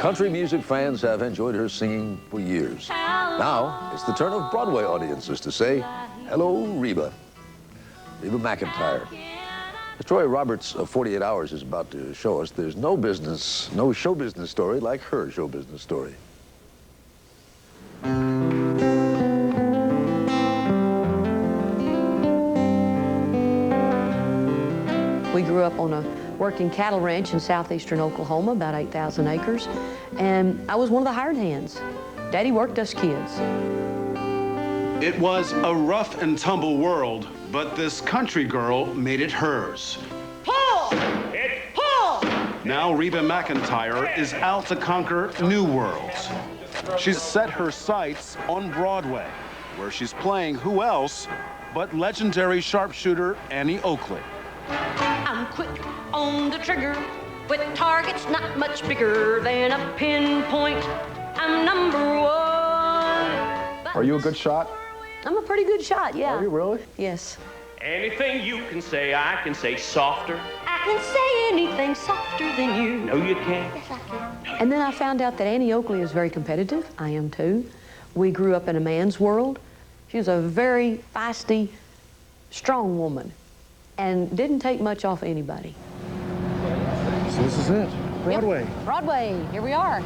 Country music fans have enjoyed her singing for years. Now, it's the turn of Broadway audiences to say, hello, Reba. Reba McEntire. As Troy Roberts of 48 Hours is about to show us, there's no show business story like her show business story. We grew up on a working cattle ranch in southeastern Oklahoma, about 8,000 acres, and I was one of the hired hands. Daddy worked us kids. It was a rough and tumble world, but this country girl made it hers. Pull! Pull! Now Reba McEntire is out to conquer new worlds. She's set her sights on Broadway, where she's playing who else but legendary sharpshooter Annie Oakley. I'm quick on the trigger, with targets not much bigger than a pinpoint. I'm number one. Are you a good shot? I'm a pretty good shot, yeah. Are you really? Yes. Anything you can say, I can say softer. I can say anything softer than you. No, you can't. Yes, I can. And then I found out that Annie Oakley is very competitive. I am too. We grew up in a man's world. She was a very feisty, strong woman and didn't take much off anybody. So this is it, Broadway. Yep. Broadway, here we are.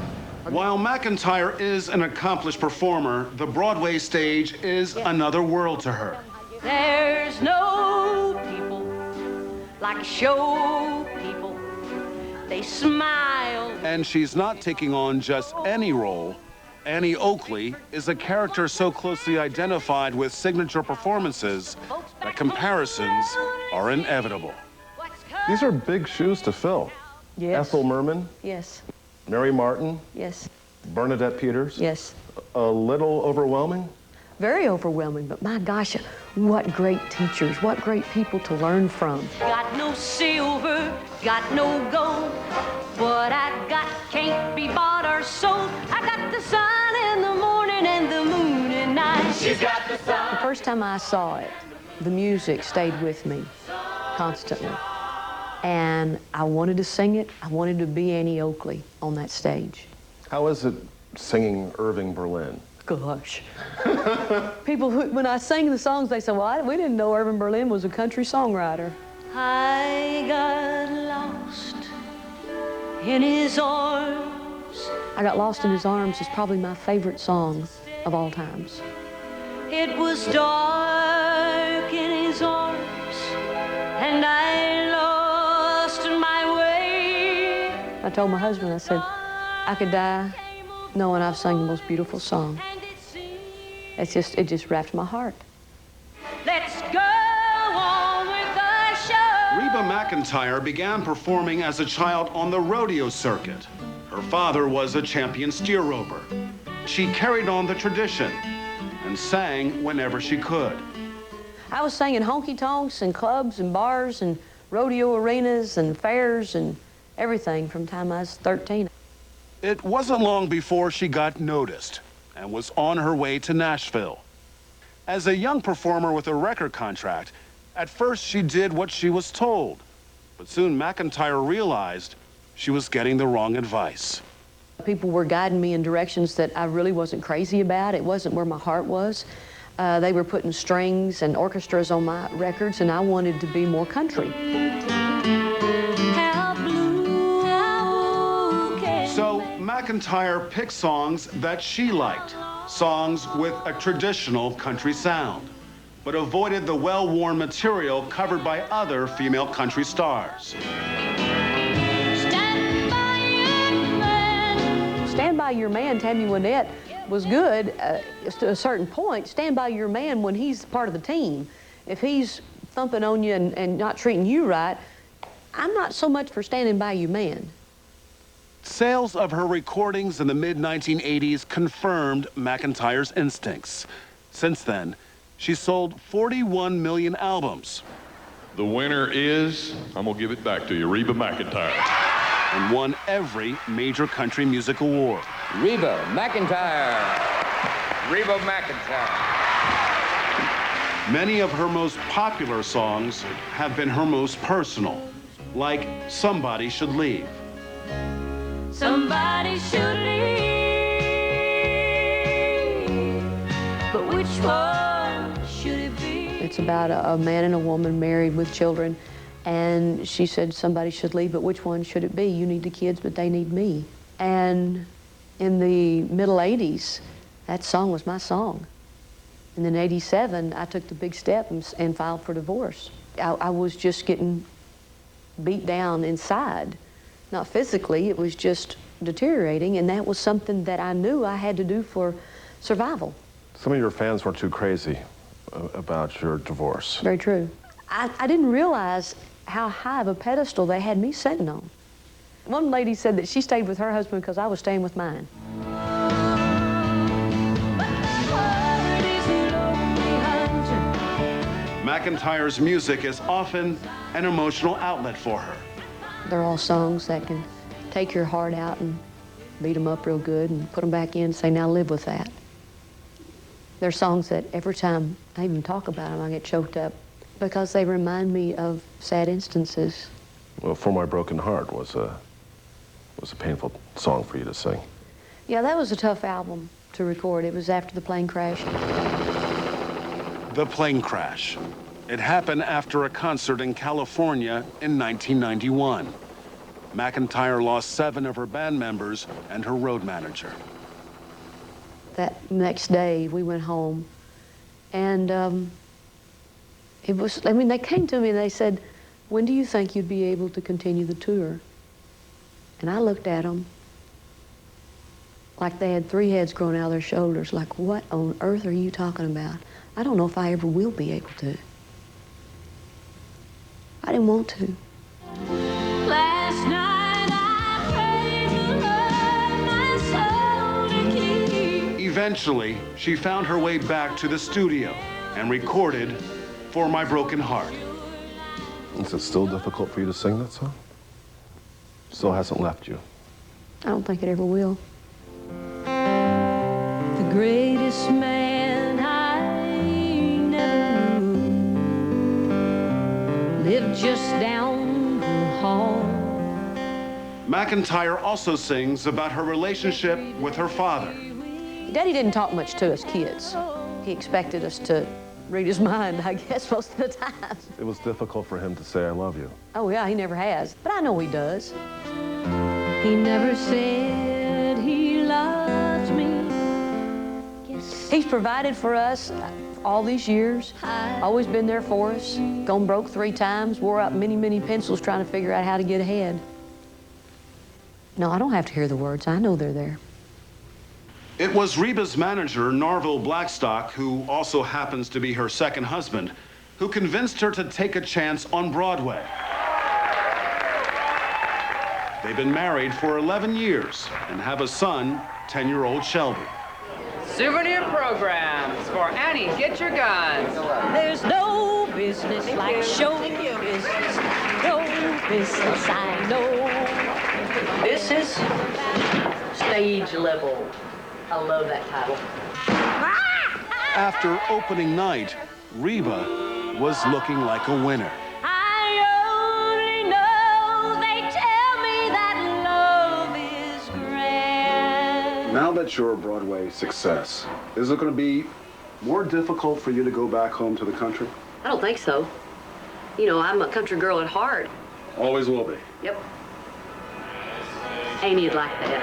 While McEntire is an accomplished performer, the Broadway stage is another world to her. There's no people like show people. They smile. And she's not taking on just any role. Annie Oakley is a character so closely identified with signature performances that comparisons are inevitable. These are big shoes to fill. Yes. Ethel Merman, Yes. Mary Martin, Yes. Bernadette Peters. Yes. A little overwhelming? Very overwhelming, but my gosh, what great teachers, what great people to learn from. Got no silver, got no gold. What I got can't be bought or sold. I got the sun in the morning and the moon at night. She's got the sun. The first time I saw it, the music stayed with me constantly. And I wanted to sing it. I wanted to be Annie Oakley on that stage. How is it singing Irving Berlin? Gosh. People, when I sang the songs, they said, well, we didn't know Irving Berlin was a country songwriter. I got lost in his arms. I Got Lost in His Arms is probably my favorite song of all times. It was dark in his arms, and I lost my way. I told my husband, I said, I could die knowing I've sung the most beautiful song. It just wrapped my heart. Let's go on with the show. Reba McEntire began performing as a child on the rodeo circuit. Her father was a champion steer roper. She carried on the tradition and sang whenever she could. I was singing honky-tonks and clubs and bars and rodeo arenas and fairs and everything from the time I was 13. It wasn't long before she got noticed and was on her way to Nashville. As a young performer with a record contract, at first she did what she was told, but soon McEntire realized she was getting the wrong advice. People were guiding me in directions that I really wasn't crazy about. It wasn't where my heart was. They were putting strings and orchestras on my records, and I wanted to be more country. So McEntire picked songs that she liked, songs with a traditional country sound, but avoided the well-worn material covered by other female country stars. Stand By Your Man, Tammy Wynette, was good to a certain point. Stand by your man when he's part of the team. If he's thumping on you and not treating you right, I'm not so much for standing by your man. Sales of her recordings in the mid-1980s confirmed McEntire's instincts. Since then, she sold 41 million albums. The winner is, I'm gonna give it back to you, Reba McEntire. And won every major country music award. Reba McEntire. Reba McEntire. Many of her most popular songs have been her most personal. like Somebody Should Leave. Somebody should leave, but which one should it be? It's about a man and a woman married with children, and she said somebody should leave, but which one should it be? You need the kids, but they need me. And in the middle 80s, that song was my song. And then in 87, I took the big step and filed for divorce. I was just getting beat down inside. Not physically, it was just deteriorating, and that was something that I knew I had to do for survival. Some of your fans weren't too crazy about your divorce. Very true. I didn't realize how high of a pedestal they had me sitting on. One lady said that she stayed with her husband because I was staying with mine. McEntire's music is often an emotional outlet for her. They're all songs that can take your heart out and beat them up real good and put them back in and say, now live with that. They're songs that every time I even talk about them, I get choked up because they remind me of sad instances. Well, For My Broken Heart was a painful song for you to sing. Yeah, that was a tough album to record. It was after the plane crash. The plane crash. It happened after a concert in California in 1991. McEntire lost 7 of her band members and her road manager. That next day, we went home, and it was, I mean, they came to me and they said, when do you think you'd be able to continue the tour? And I looked at them like they had 3 heads growing out of their shoulders, like, what on earth are you talking about? I don't know if I ever will be able to. I didn't want to. Last night I prayed to learn my soul to keep. Eventually, she found her way back to the studio and recorded For My Broken Heart. Is it still difficult for you to sing that song? Still hasn't left you. I don't think it ever will. The greatest man I never knew lived just down the hall. McEntire also sings about her relationship with her father. Daddy didn't talk much to us kids. He expected us to read his mind, I guess, most of the time. It was difficult for him to say, I love you. Oh, yeah, he never has. But I know he does. He never said he loved me. He's provided for us all these years, always been there for us, gone broke 3 times, wore out many, many pencils trying to figure out how to get ahead. No, I don't have to hear the words. I know they're there. It was Reba's manager, Norville Blackstock, who also happens to be her second husband, who convinced her to take a chance on Broadway. They've been married for 11 years and have a son, 10-year-old Shelby. Souvenir programs for Annie, get your guns. There's no business like show business. No business I know. This is stage level. I love that title. After opening night, Reba was looking like a winner. I only know they tell me that love is grand. Now that you're a Broadway success, is it going to be more difficult for you to go back home to the country? I don't think so. You know, I'm a country girl at heart. Always will be. Yep. Amy'd like that.